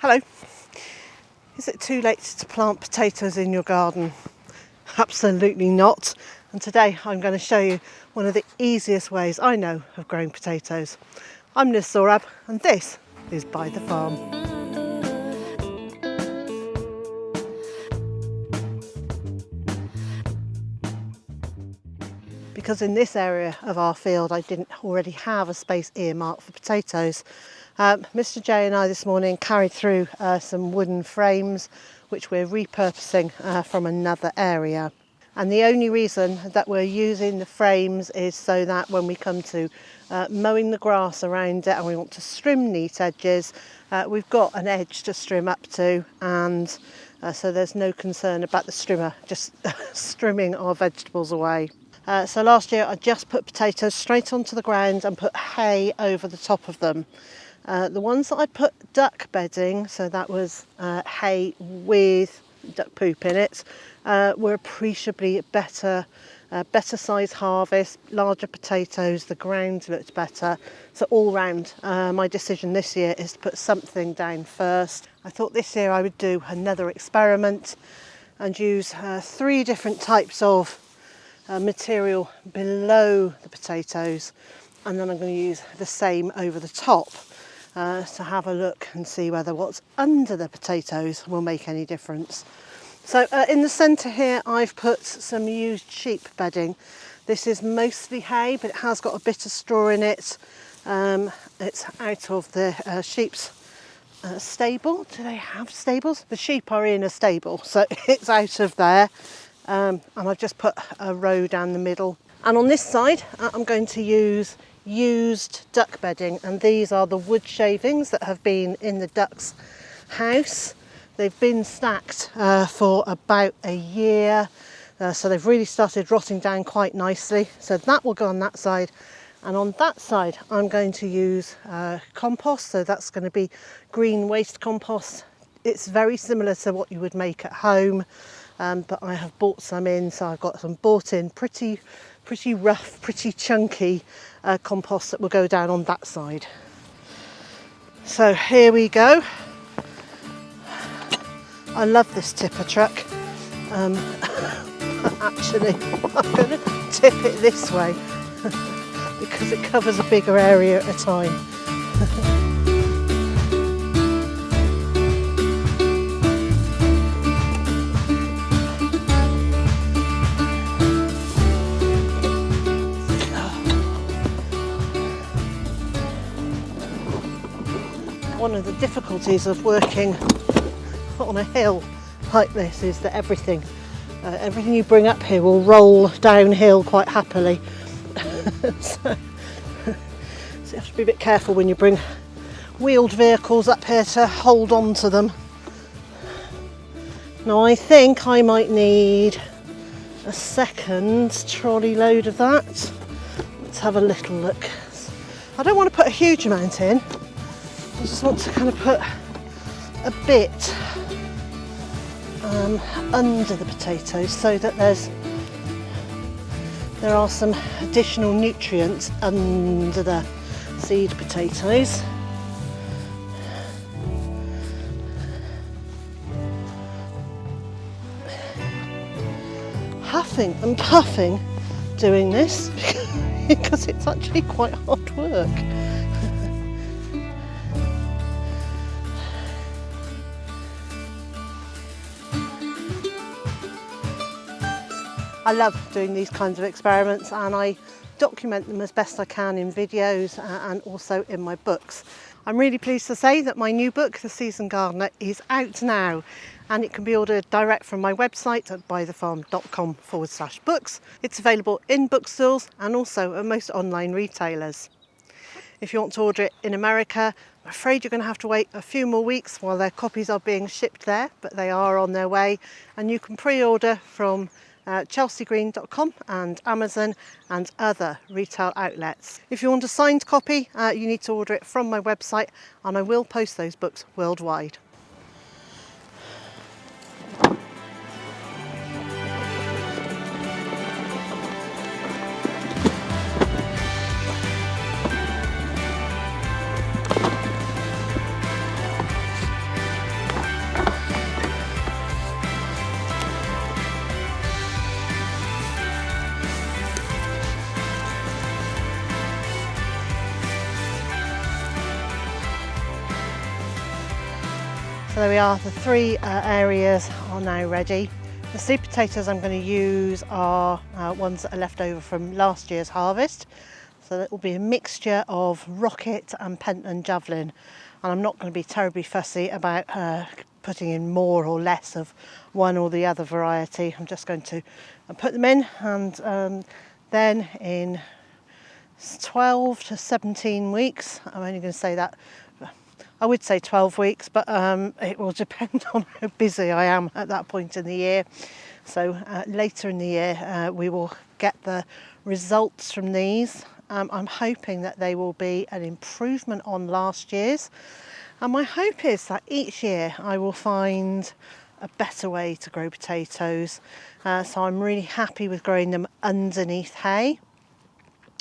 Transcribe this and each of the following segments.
Hello. Is it too late to plant potatoes in your garden? Absolutely not. And today I'm going to show you one of the easiest ways I know of growing potatoes. I'm Ruth Zorab and this is Byther Farm. Because in this area of our field I didn't already have a space earmarked for potatoes, Mr J and I this morning carried through some wooden frames which we're repurposing from another area. And the only reason that we're using the frames is so that when we come to mowing the grass around it and we want to trim neat edges, we've got an edge to trim up to, and so there's no concern about the strimmer just trimming our vegetables away. So last year I just put potatoes straight onto the ground and put hay over the top of them. The ones that I put duck bedding, so that was hay with duck poop in it, were appreciably better size harvest, larger potatoes, the ground looked better. So all round my decision this year is to put something down first. I thought this year I would do another experiment and use 3 different types of material below the potatoes, and then I'm going to use the same over the top to have a look and see whether what's under the potatoes will make any difference. So in the centre here I've put some used sheep bedding. This is mostly hay, but it has got a bit of straw in it. It's out of the sheep's stable. Do they have stables? The sheep are in a stable, so it's out of there. And I've just put a row down the middle. And on this side I'm going to use used duck bedding, and these are the wood shavings that have been in the duck's house. They've been stacked for about a year, so they've really started rotting down quite nicely. So that will go on that side, and on that side I'm going to use compost. So that's going to be green waste compost. It's very similar to what you would make at home, but I have bought some in, so I've got some bought in pretty rough, pretty chunky compost that will go down on that side. So here we go. I love this tipper truck. Actually, I'm going to tip it this way because it covers a bigger area at a time. One of the difficulties of working on a hill like this is that everything you bring up here will roll downhill quite happily. So you have to be a bit careful when you bring wheeled vehicles up here to hold on to them. Now I think I might need a second trolley load of that. Let's have a little look. I don't want to put a huge amount in. I just want to kind of put a bit under the potatoes so that there are some additional nutrients under the seed potatoes. Huffing and puffing doing this because it's actually quite hard work. I love doing these kinds of experiments, and I document them as best I can in videos and also in my books. I'm really pleased to say that my new book, The Seasoned Gardener, is out now, and it can be ordered direct from my website at bytherfarm.com/books. It's available in bookstores and also at most online retailers. If you want to order it in America, I'm afraid you're going to have to wait a few more weeks while their copies are being shipped there, but they are on their way, and you can pre-order from chelseagreen.com and Amazon and other retail outlets. If you want a signed copy, you need to order it from my website, and I will post those books worldwide. So there we are, the three areas are now ready. The seed potatoes I'm going to use are ones that are left over from last year's harvest. So that will be a mixture of rocket and Pentland javelin. And I'm not going to be terribly fussy about putting in more or less of one or the other variety. I'm just going to put them in, and then in 12 to 17 weeks, I'm only going to say that, I would say 12 weeks, but it will depend on how busy I am at that point in the year. So later in the year we will get the results from these. I'm hoping that they will be an improvement on last year's, and my hope is that each year I will find a better way to grow potatoes. So I'm really happy with growing them underneath hay.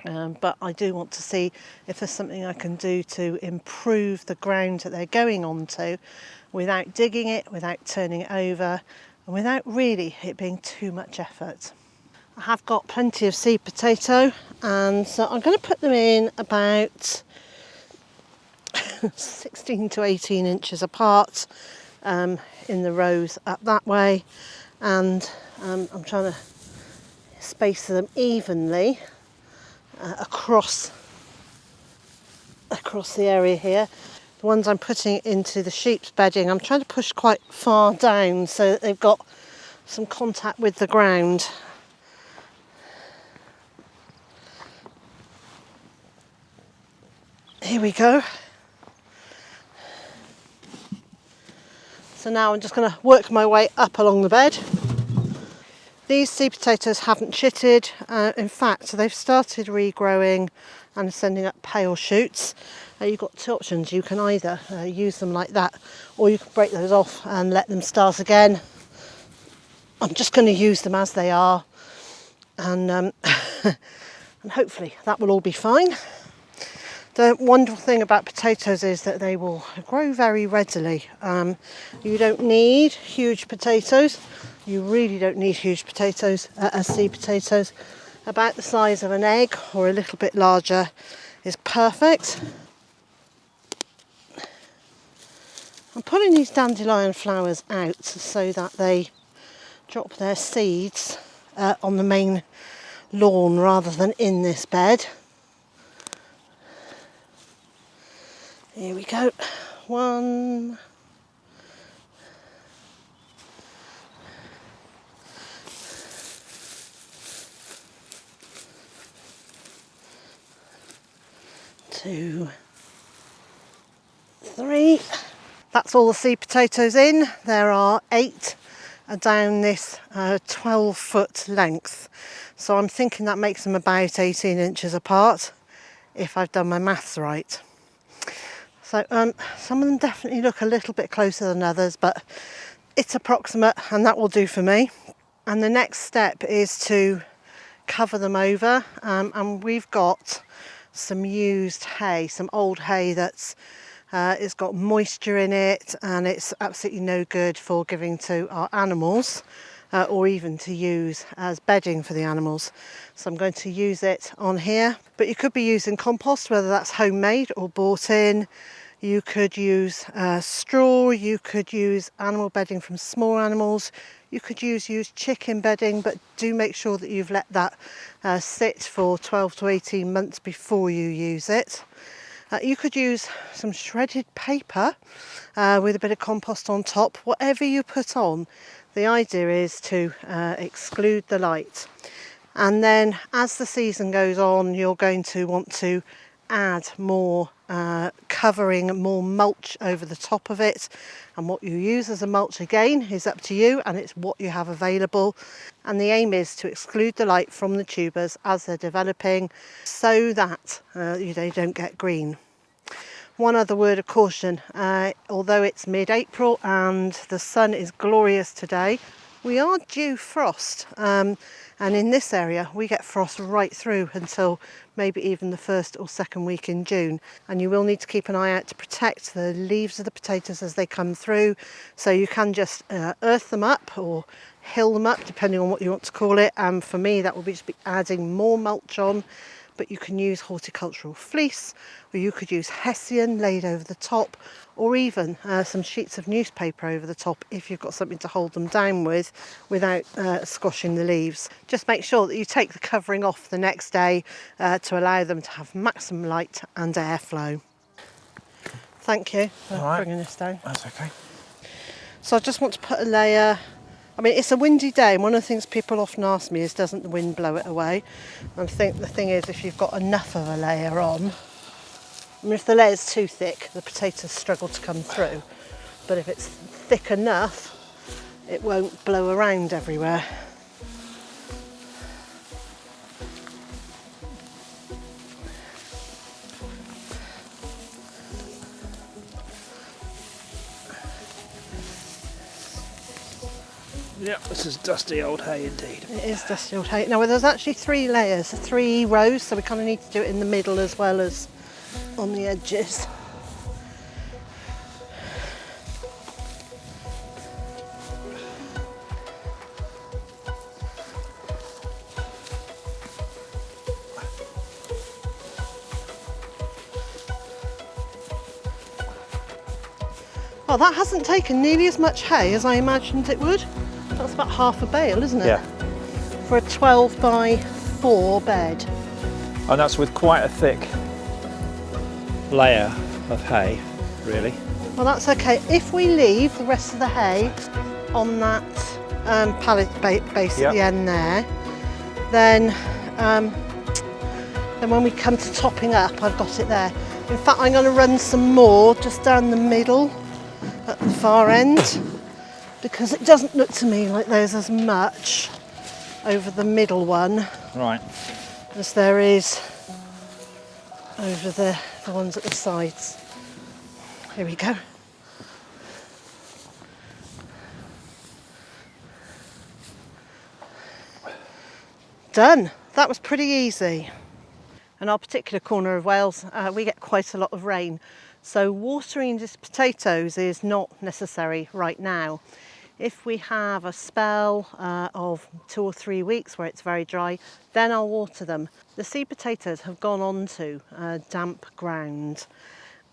But I do want to see if there's something I can do to improve the ground that they're going onto without digging it, without turning it over, and without really it being too much effort. I have got plenty of seed potato, and so I'm going to put them in about 16 to 18 inches apart in the rows up that way, and I'm trying to space them evenly across the area here. The ones I'm putting into the sheep's bedding, I'm trying to push quite far down so that they've got some contact with the ground. Here we go. So now I'm just going to work my way up along the bed. These seed potatoes haven't chitted. In fact, they've started regrowing and sending up pale shoots. You've got two options. You can either use them like that, or you can break those off and let them start again. I'm just going to use them as they are, and and hopefully that will all be fine. The wonderful thing about potatoes is that they will grow very readily. You don't need huge potatoes. You really don't need huge potatoes as seed potatoes. About the size of an egg or a little bit larger is perfect. I'm pulling these dandelion flowers out so that they drop their seeds on the main lawn rather than in this bed. Here we go. 1, 2, 3. That's all the seed potatoes in. There are 8 down this 12-foot length. So I'm thinking that makes them about 18 inches apart, if I've done my maths right. So some of them definitely look a little bit closer than others, but it's approximate, and that will do for me. And the next step is to cover them over, and we've got some used hay, some old hay that's it's got moisture in it, and it's absolutely no good for giving to our animals or even to use as bedding for the animals. So I'm going to use it on here, but you could be using compost, whether that's homemade or bought in. You could use straw, you could use animal bedding from small animals, you could use chicken bedding, but do make sure that you've let that sit for 12 to 18 months before you use it. You could use some shredded paper with a bit of compost on top. Whatever you put on, the idea is to exclude the light. And then as the season goes on, you're going to want to add more covering, more mulch over the top of it. And what you use as a mulch again is up to you, and it's what you have available. And the aim is to exclude the light from the tubers as they're developing, so that they don't get green. One other word of caution, although it's mid-April and the sun is glorious today, we are due frost, and in this area we get frost right through until maybe even the first or second week in June, and you will need to keep an eye out to protect the leaves of the potatoes as they come through. So you can just earth them up or hill them up, depending on what you want to call it, and for me that will be just adding more mulch on. but you can use horticultural fleece, or you could use hessian laid over the top, or even some sheets of newspaper over the top if you've got something to hold them down with without squashing the leaves. Just make sure that you take the covering off the next day to allow them to have maximum light and airflow. Thank you for bringing this down. That's okay. So I just want to put a layer. I mean, it's a windy day, and one of the things people often ask me is, doesn't the wind blow it away? And I think the thing is, if you've got enough of a layer on, I mean, if the layer's too thick, the potatoes struggle to come through. But if it's thick enough, it won't blow around everywhere. Yeah, this is dusty old hay indeed. It is dusty old hay. Now, there's actually 3 layers, 3 rows, so we kind of need to do it in the middle as well as on the edges. Well, that hasn't taken nearly as much hay as I imagined it would. That's about half a bale, isn't it? Yeah. For a 12 by 4 bed. And that's with quite a thick layer of hay, really. Well, that's okay. If we leave the rest of the hay on that pallet base at the end there, then when we come to topping up, I've got it there. In fact, I'm going to run some more just down the middle at the far end, because it doesn't look to me like there's as much over the middle one as there is over the ones at the sides. Here we go. Done. That was pretty easy. In our particular corner of Wales, we get quite a lot of rain, so watering these potatoes is not necessary right now. If we have a spell of 2 or 3 weeks where it's very dry, then I'll water them. The seed potatoes have gone onto damp ground,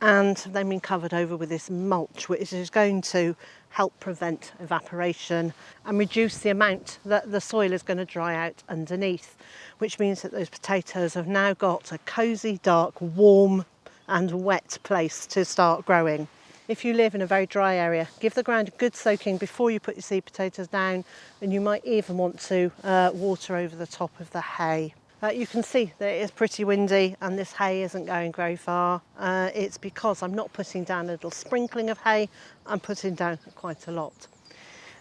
and they've been covered over with this mulch, which is going to help prevent evaporation and reduce the amount that the soil is going to dry out underneath, which means that those potatoes have now got a cosy, dark, warm and wet place to start growing. If you live in a very dry area, give the ground a good soaking before you put your seed potatoes down, and you might even want to water over the top of the hay. You can see that it is pretty windy and this hay isn't going very far. It's because I'm not putting down a little sprinkling of hay, I'm putting down quite a lot.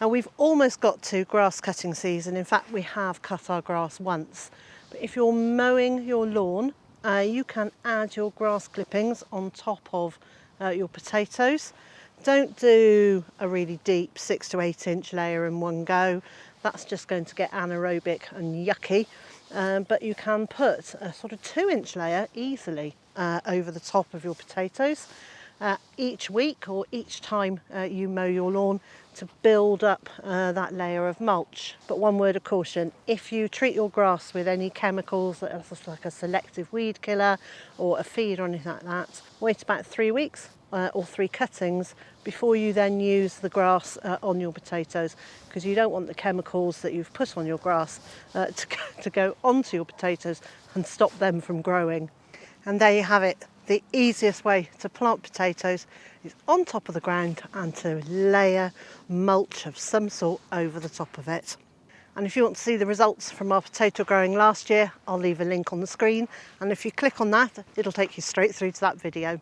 Now, we've almost got to grass cutting season. In fact, we have cut our grass once. But if you're mowing your lawn, you can add your grass clippings on top of your potatoes. Don't do a really deep 6 to 8 inch layer in one go. That's just going to get anaerobic and yucky. But you can put a sort of 2-inch layer easily over the top of your potatoes each week or each time you mow your lawn to build up that layer of mulch. But one word of caution: if you treat your grass with any chemicals, like a selective weed killer or a feed or anything like that, wait about 3 weeks or 3 cuttings before you then use the grass on your potatoes, because you don't want the chemicals that you've put on your grass to go onto your potatoes and stop them from growing. And there you have it. The easiest way to plant potatoes is on top of the ground and to layer mulch of some sort over the top of it. And if you want to see the results from our potato growing last year, I'll leave a link on the screen, and if you click on that, it'll take you straight through to that video.